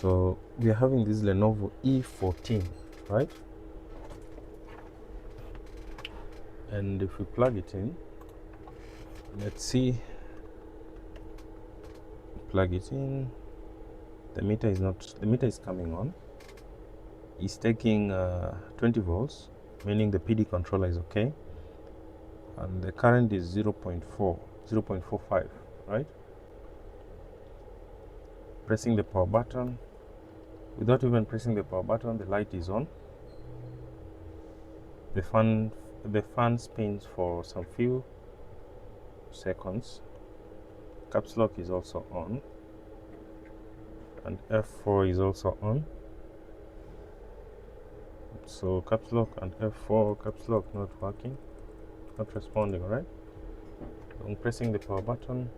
So we are having this Lenovo E14, right? And if we plug it in, let's see, plug it in, the meter is coming on. It's taking 20 volts, meaning the PD controller is okay, and the current is 0.45, right? Pressing the power button. Without even pressing the power button, the light is on. The fan spins for some few seconds. Caps lock is also on, and F4 is also on. So caps lock and F4, caps lock not working, not responding, right? I'm pressing the power button.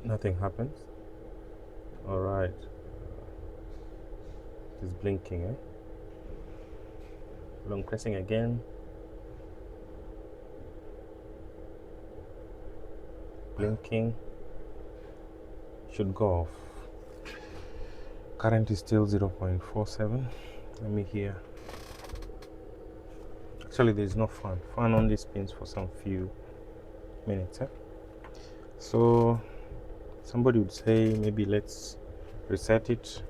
Nothing happens. All right. It's blinking, eh? I'm pressing again. Blinking. Should go off. Current is still 0.47. Let me hear. Actually, there is no fan. Fan only spins for some few minutes. Eh? So somebody would say maybe let's reset it.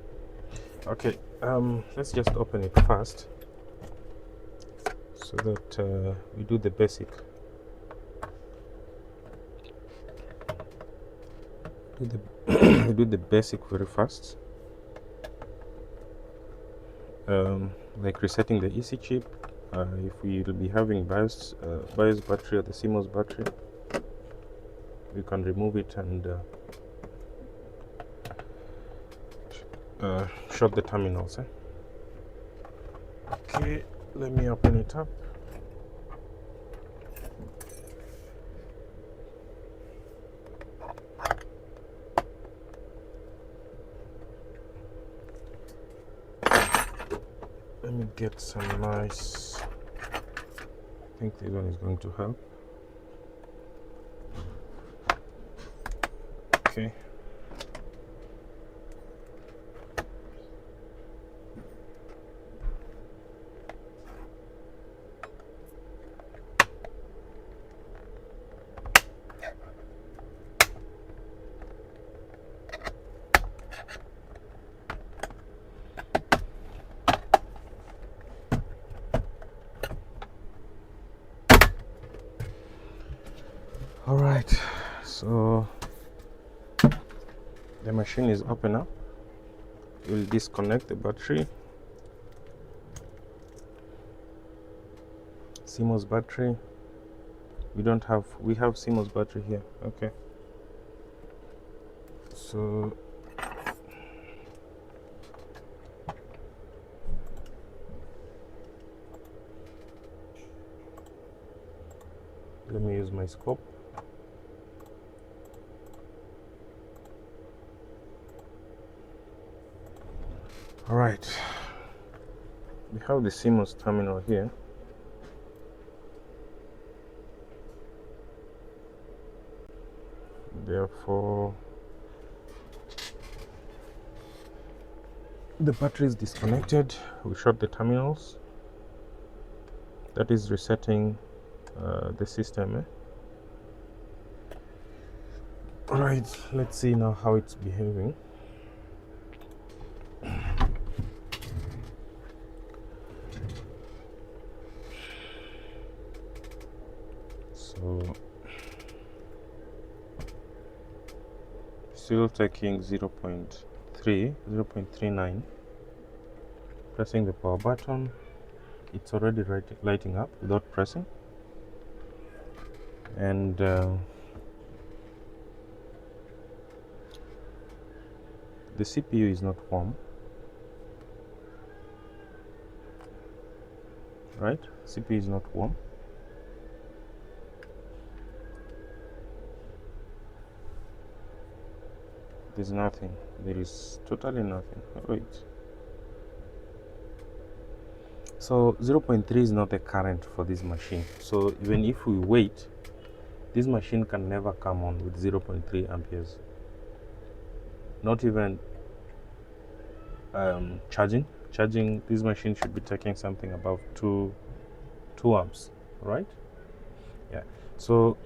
Okay. Let's just open it first, so that we do the basic. We do the basic very fast. Like resetting the EC chip. If we will be having BIOS battery or the CMOS battery, we can remove it and short the terminals. Eh? Okay, let me open it up. Let me get some nice. I think this one is going to help. Okay. All right, so the machine is open up. We'll disconnect the battery. CMOS battery. We have CMOS battery here. Okay. So let me use my scope. All right, we have the CMOS terminal here. Therefore, the battery is disconnected. We short the terminals. That is resetting the system. Eh? All right, let's see now how it's behaving. So still taking 0.39. Pressing the power button. It's already lighting up without pressing. And the CPU is not warm. Right? CPU is not warm. There's nothing. There is totally nothing. Wait. So 0.3 is not a current for this machine. So even if we wait, this machine can never come on with 0.3 amperes. Not even charging. This machine should be taking something above 2 amps, right? Yeah. So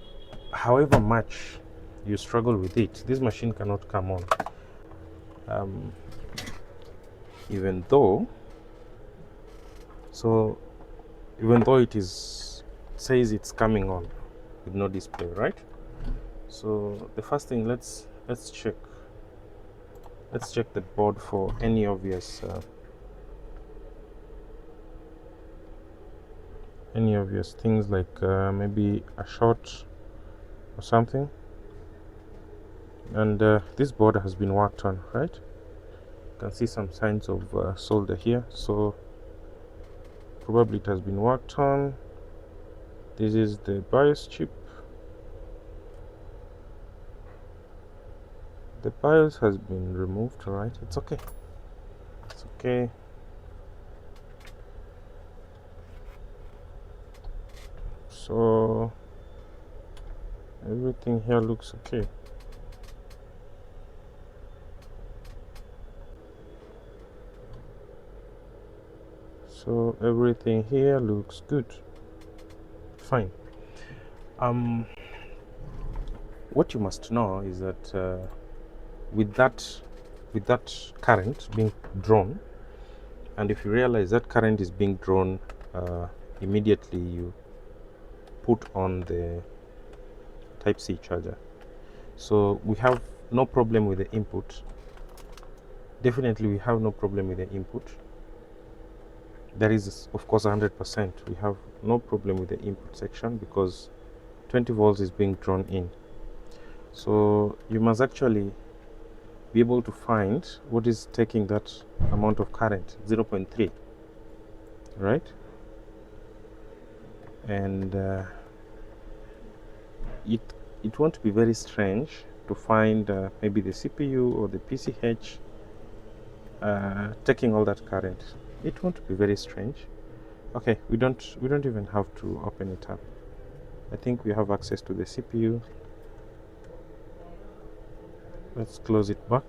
however much you struggle with it, this machine cannot come on. Even though it says it's coming on with no display, right? So the first thing, let's check the board for any obvious things, like maybe a short or something. And this board has been worked on, right? You can see some signs of solder here, so probably it has been worked on. This is the BIOS chip. The BIOS has been removed, right? It's okay. It's okay. So everything here looks okay. So everything here looks good. Fine. What you must know is that with that current being drawn, and if you realize that current is being drawn, immediately you put on the Type-C charger. So we have no problem with the input. Definitely we have no problem with the input. There is, of course, 100%. We have no problem with the input section because 20 volts is being drawn in. So you must actually be able to find what is taking that amount of current, 0.3, right? And it won't be very strange to find maybe the CPU or the PCH taking all that current. It won't be very strange. Okay, we don't even have to open it up. I think we have access to the CPU. Let's close it back.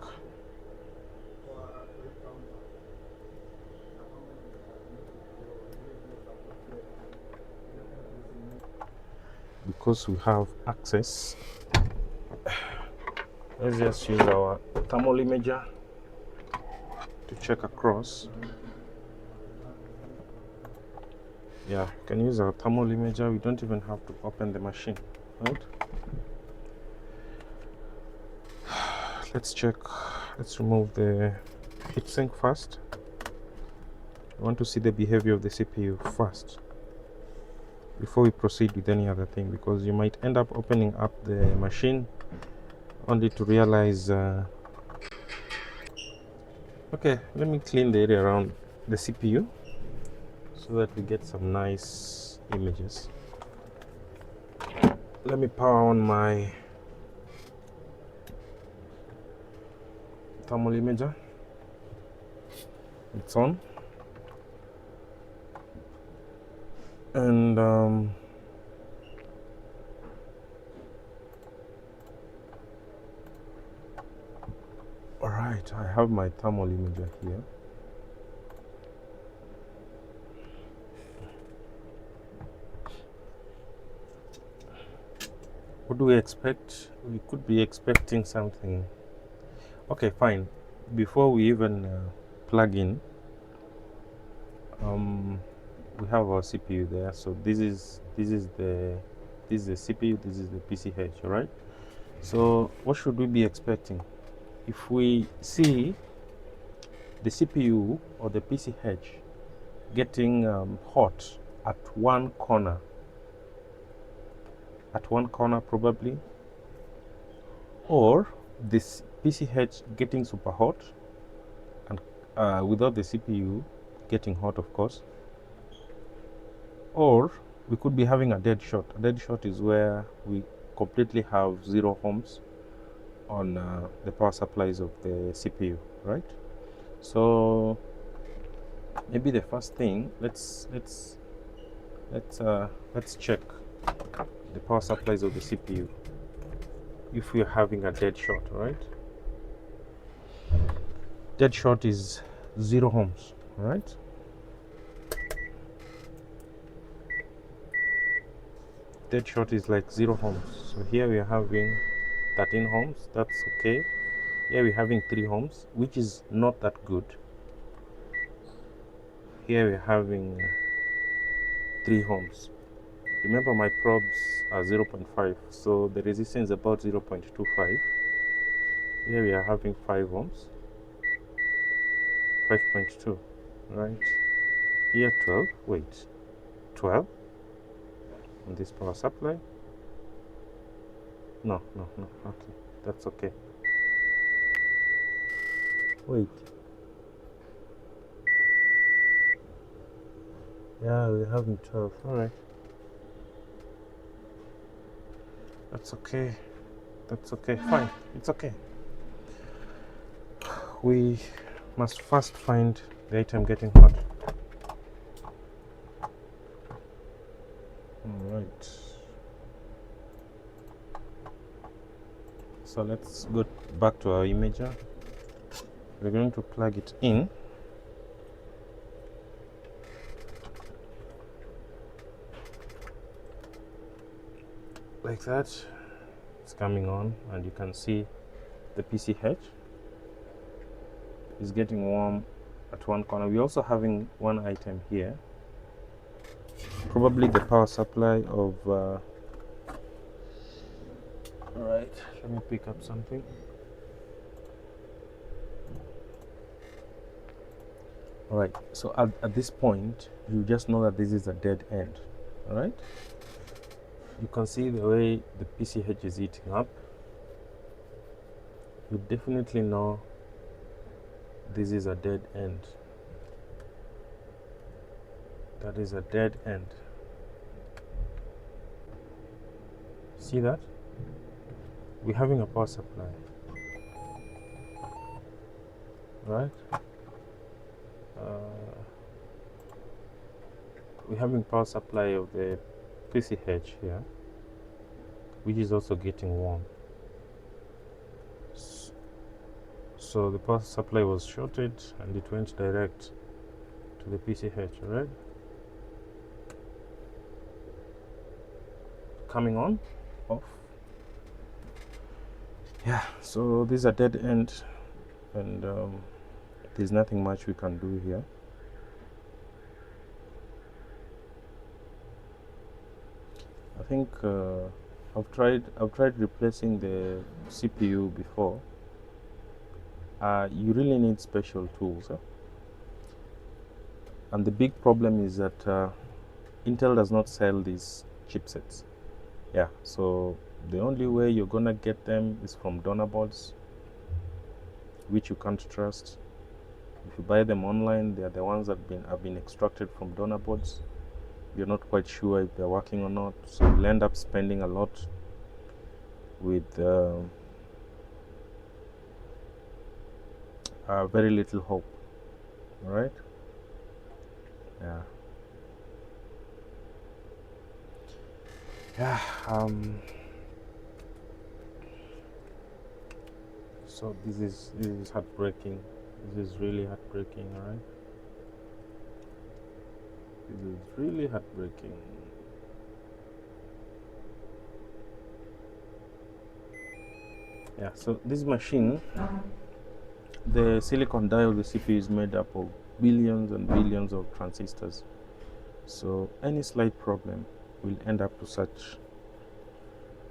Because we have access, let's just use our thermal imager to check across. Yeah, you can use our thermal imager. We don't even have to open the machine, right? Let's check. Let's remove the heatsink first. I want to see the behavior of the CPU first before we proceed with any other thing, because you might end up opening up the machine only to realize okay, let me clean the area around the CPU so that we get some nice images. Let me power on my thermal imager. It's on. And all right, I have my thermal imager here. What do we expect? We could be expecting something. Okay, fine. Before we even plug in, we have our CPU there. So this is the CPU. This is the PCH, right? So what should we be expecting? If we see the CPU or the PCH getting hot at one corner probably, or this PCH getting super hot and without the CPU getting hot, of course, or we could be having a dead shot. A dead shot is where we completely have 0 ohms on the power supplies of the CPU, right? So maybe the first thing, let's check the power supplies of the CPU if we are having a dead short. Right, dead short is 0 ohms. Right, dead short is like 0 ohms. So here we are having 13 ohms. That's okay. Here we're having 3 ohms, which is not that good. Here we're having 3 ohms. Remember, my probes are 0.5, so the resistance is about 0.25. Here we are having 5 ohms, 5.2, right? Here 12, wait, 12 on this power supply. No, okay, that's okay. Wait. Yeah, we're having 12, alright. That's okay, fine, it's okay. We must first find the item getting hot. Alright. So let's go back to our imager. We're going to plug it in. Like that. It's coming on, and you can see the PCH is getting warm at one corner. We're also having one item here, probably the power supply of alright, let me pick up something. Alright, so at this point you just know that this is a dead end. Alright, you can see the way the PCH is heating up. You definitely know this is a dead end. That is a dead end. See that? We're having a power supply, right? We're having power supply of the PCH here, which is also getting warm. So the power supply was shorted and it went direct to the PCH, right? Coming on, off. Yeah, so this is a dead end, and there's nothing much we can do here. I think I've tried replacing the CPU before. You really need special tools, huh? And the big problem is that Intel does not sell these chipsets. Yeah, so the only way you're gonna get them is from donor boards, which you can't trust. If you buy them online, they are the ones that have been extracted from donor boards. You're not quite sure if they're working or not, so you'll end up spending a lot with very little hope. All right? Yeah. Yeah. So this is heartbreaking. This is really heartbreaking. All right. This is really heartbreaking. Yeah, so this machine, the silicon die of the CPU is made up of billions and billions of transistors. So any slight problem will end up to such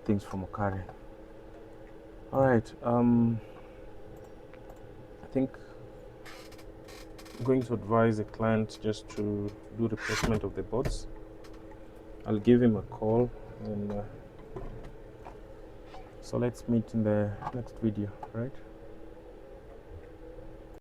things from occurring. Alright, I think I'm going to advise the client just to do replacement of the boards. I'll give him a call, and so let's meet in the next video, right?